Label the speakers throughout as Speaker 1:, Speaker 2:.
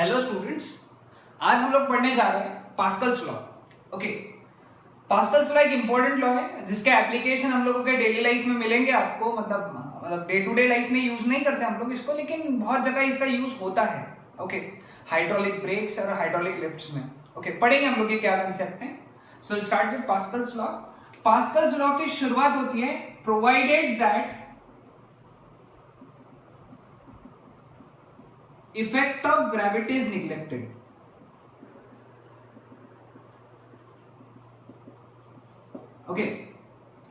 Speaker 1: Hello students, आज हम लोग पढ़ने जा रहे हैं Pascal's law. Okay, Pascal's law एक इंपॉर्टेंट लॉ है जिसके एप्लीकेशन हम लोगों के डेली लाइफ में मिलेंगे आपको। मतलब डे टू डे लाइफ में यूज नहीं करते हम लोग इसको, लेकिन बहुत जगह इसका यूज होता है। ओके, हाइड्रोलिक ब्रेक्स और हाइड्रोलिक लिफ्ट्स में। ओके, पढ़ेंगे हम लोग ये क्या कंसेप्ट है। So will start with Pascal's law. Pascal's law की शुरुआत होती है provided that effect of gravity is neglected. Okay,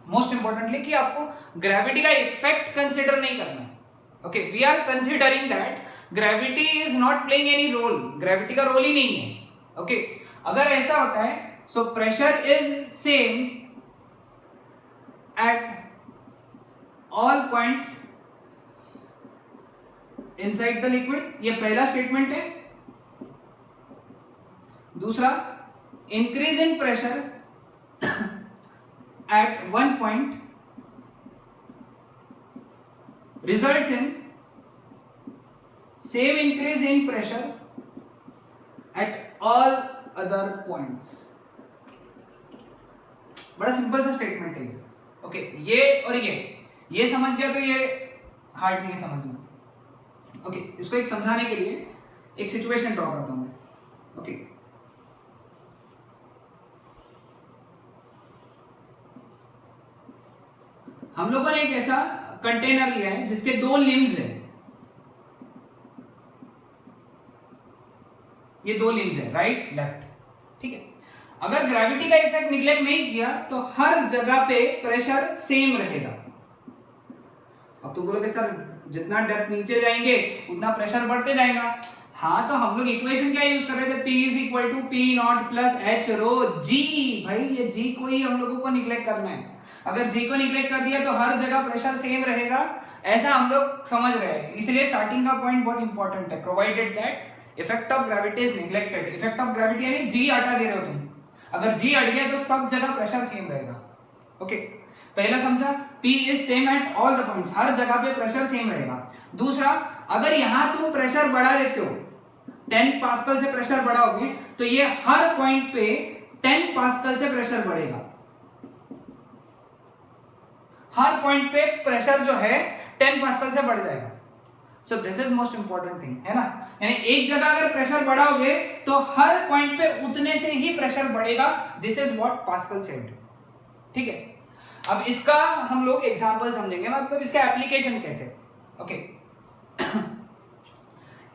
Speaker 1: most importantly कि आपको ग्रेविटी का इफेक्ट कंसिडर नहीं करना है। Okay, we are considering that gravity is not playing any role, gravity का रोल ही नहीं है। ओके, अगर ऐसा होता है so pressure is same at all points inside the liquid. ये पहला स्टेटमेंट है। दूसरा, increase in pressure at one point results in same increase in pressure at all other points। बड़ा सिंपल सा स्टेटमेंट है ये। ओके, ये और ये समझ गया तो ये हार्ड नहीं है समझना। ओके, इसको एक समझाने के लिए एक सिचुएशन ड्रॉ करता हूं मैं। ओके, हम लोगों ने एक ऐसा कंटेनर लिया है जिसके दो लिम्स हैं। ये दो लिम्स है, राइट लेफ्ट। ठीक है, अगर ग्रेविटी का इफेक्ट निग्लेक्ट नहीं किया तो हर जगह पे प्रेशर सेम रहेगा। अब तुम बोलोगे सर जितना डेप्थ नीचे जाएंगे उतना प्रेशर बढ़ते जाएगा। हाँ, तो हम लोग इक्वेशन क्या यूज कर रहे थे, P is equal to P naught plus H rho G। भाई ये G को ही हम लोगों को निग्लेक्ट करना है। अगर G को निग्लेक्ट कर दिया तो हर जगह प्रेशर सेम रहेगा, ऐसा हम लोग समझ रहे हैं। इसलिए स्टार्टिंग का पॉइंट बहुत इंपॉर्टेंट है। Provided that effect of gravity is neglected. Effect of gravity यानी G हटा दे रहे हो तुम। अगर G हट गया तो सब जगह प्रेशर सेम रहेगा। ओके, पहला समझा, P is same at all the points, हर जगह पे प्रेशर सेम रहेगा। दूसरा, अगर यहां तुम प्रेशर बढ़ा देते हो, 10 पास्कल से प्रेशर बढ़ाओगे तो ये हर पॉइंट पे 10 पास्कल से प्रेशर बढ़ेगा। हर पॉइंट पे प्रेशर जो है 10 पास्कल से बढ़ जाएगा। So this is most important thing, है ना। यानी एक जगह अगर प्रेशर बढ़ाओगे तो हर पॉइंट पे उतने से ही प्रेशर बढ़ेगा। This is what pascal said. ठीक है, अब इसका हम लोग एग्जांपल समझेंगे, मतलब इसका एप्लीकेशन कैसे। ओके,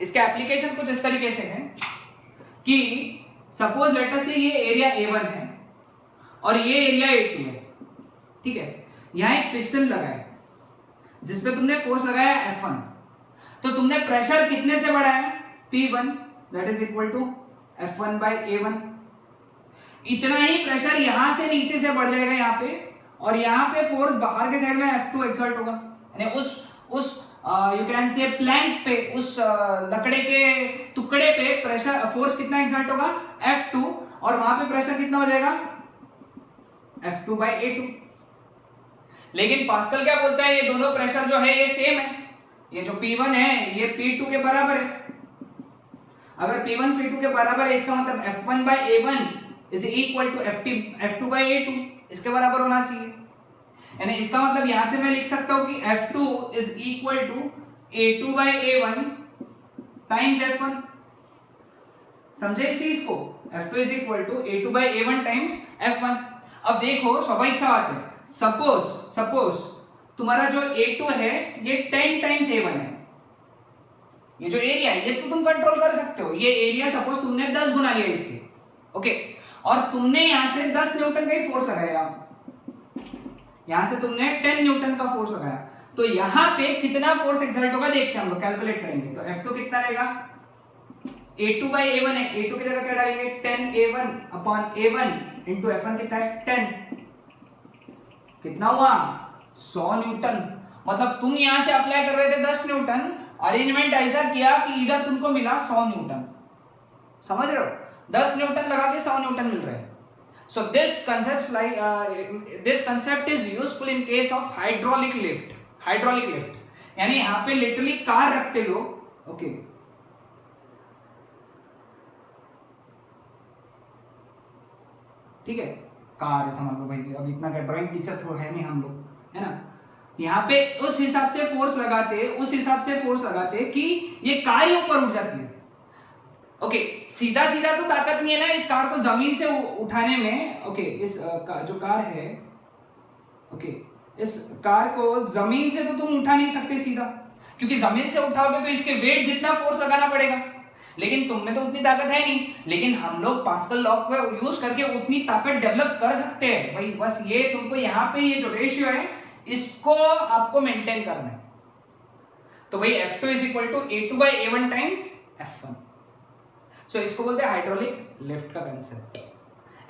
Speaker 1: इसका एप्लीकेशन कुछ इस तरीके से है कि सपोज लेट अस से ये एरिया A1 है और ये एरिया A2 है। ठीक है, यहां एक पिस्टन लगा है जिसपे तुमने फोर्स लगाया F1, तो तुमने प्रेशर कितने से बढ़ाया, P1 that is equal to F1 by A1। इतना ही प्रेशर यहां से नीचे से बढ़ जाएगा यहाँ पे, और यहाँ पे फोर्स बाहर के साइड में F2 एक्सर्ट होगा। यानी उस यू कैन से प्लैंक पे, उस लकड़े के टुकड़े पे प्रेशर फोर्स कितना एक्सर्ट होगा, F2, और वहां पे प्रेशर कितना हो जाएगा, F2 बाय A2। लेकिन पास्कल क्या बोलता है, ये दोनों प्रेशर जो है ये सेम है। ये जो P1 है ये P2 के बराबर है। अगर P1 P2 के बराबर है इसका मतलब F1 by A1 is equal to F2 by A2, इसके बराबर होना चाहिए। यानी इसका मतलब यहां से मैं लिख सकता हूं कि F2 is equal to A2 by A1 times F1। समझे इस चीज को, F2 is equal to A2 by A1 times F1। अब देखो स्वाभाविक सा बात है, सपोज तुम्हारा जो A2 है ये 10 टाइम्स A1 है। ये जो एरिया है ये तो तुम कंट्रोल कर सकते हो। ये एरिया सपोज तुमने 10 गुना लिया इसके। ओके, और तुमने यहां से 10 न्यूटन का ही फोर्स लगाया, यहां से तुमने 10 न्यूटन का फोर्स लगाया, तो यहां पे कितना फोर्स एक्सर्ट होगा देखते हैं हम लोग, कैलकुलेट करेंगे। तो F2 कितना रहेगा, A2 बाय A1 है, A2 की जगह क्या डालेंगे, 10A1 upon A1 into F1 कितना है 10, कितना हुआ 100 न्यूटन। मतलब तुम यहां से अप्लाई कर रहे थे 10 न्यूटन, अरेंजमेंट ऐसा किया कि इधर तुमको मिला 100 न्यूटन। समझ रहे हो, 10 न्यूटन लगा के 100 न्यूटन मिल रहे हैं। So this concept is useful in case of hydraulic lift। यानी यहाँ पे लिटरली कार रखते लोग, ओके, ठीक है, कार समझ लो भाई, अब इतना ड्राइंग टीचर तो है नहीं हम लोग, है ना। यहाँ पे उस हिसाब से फोर्स लगाते कि ये कार ही ऊपर उठ जाती है। ओके, सीधा सीधा तो ताकत नहीं है ना इस कार को जमीन से उठाने में। ओके, इस जो कार है, ओके, इस कार को जमीन से तो तुम उठा नहीं सकते सीधा, क्योंकि जमीन से उठाओगे तो इसके वेट जितना फोर्स लगाना पड़ेगा, लेकिन तुम में तो उतनी ताकत है नहीं। लेकिन हम लोग पास्कल लॉ को यूज करके उतनी ताकत डेवलप कर सकते हैं भाई। बस ये तुमको यहाँ पे ये जो रेशियो है इसको आपको मेंटेन करना है। तो भाई F2 is equal to A2 by A1 times F1। So इसको बोलते हैं हाइड्रोलिक लिफ्ट का कंसेप्ट।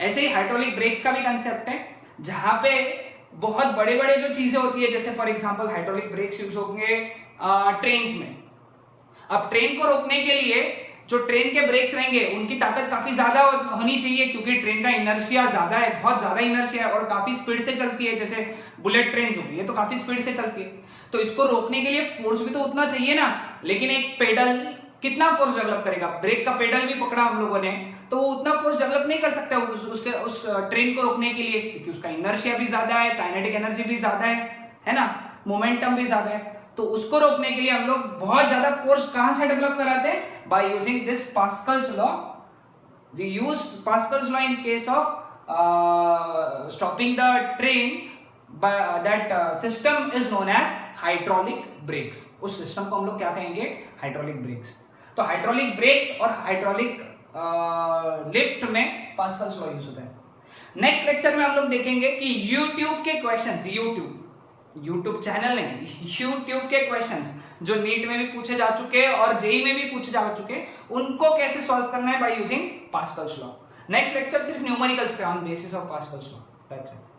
Speaker 1: ऐसे ही हाइड्रोलिक ब्रेक्स का भी कंसेप्ट है, जहां पे बहुत बड़े बड़े जो चीजें होती है, जैसे for example hydraulic breaks use होंगे ट्रेन्स में। अब ट्रेन को रोकने के लिए जो ट्रेन के ब्रेक्स रहेंगे उनकी ताकत काफी ज्यादा होनी चाहिए, क्योंकि ट्रेन का इनर्शिया ज्यादा है, बहुत ज्यादा इनर्शिया है और काफी स्पीड से चलती है। जैसे बुलेट ट्रेन होगी, ये तो काफी स्पीड से चलती है, तो इसको रोकने के लिए फोर्स भी तो उतना चाहिए ना। लेकिन एक पेडल कितना फोर्स डेवलप करेगा? ब्रेक का पेडल भी पकड़ा हम लोगों ने, तो वो उतना फोर्स डेवलप नहीं कर सकता उस ट्रेन को रोकने के लिए, क्योंकि उसका इनर्शिया भी ज्यादा है, काइनेटिक एनर्जी भी ज्यादा है ना, मोमेंटम भी ज्यादा है। तो उसको रोकने के लिए हम लोग बहुत ज्यादा फोर्स कहां से डेवलप कराते हैं? By using this Pascal's law. We use Pascal's law in case of stopping the train, that system is known as hydraulic brakes. उस सिस्टम को हम लोग क्या कहेंगे? Hydraulic brakes. तो हाइड्रोलिक ब्रेक्स और हाइड्रोलिक लिफ्ट में पास्कल्स लॉ यूज होता है। नेक्स्ट लेक्चर में हम लोग देखेंगे कि यूट्यूब के क्वेश्चंस, यूट्यूब चैनल है, यूट्यूब के क्वेश्चंस जो नीट में भी पूछे जा चुके हैं और जेई में भी पूछे जा चुके हैं, उनको कैसे सॉल्व करना है by using Pascal's law. Next lecture सिर्फ न्यूमेरिकल्स पे on basis of Pascal's law. That's it.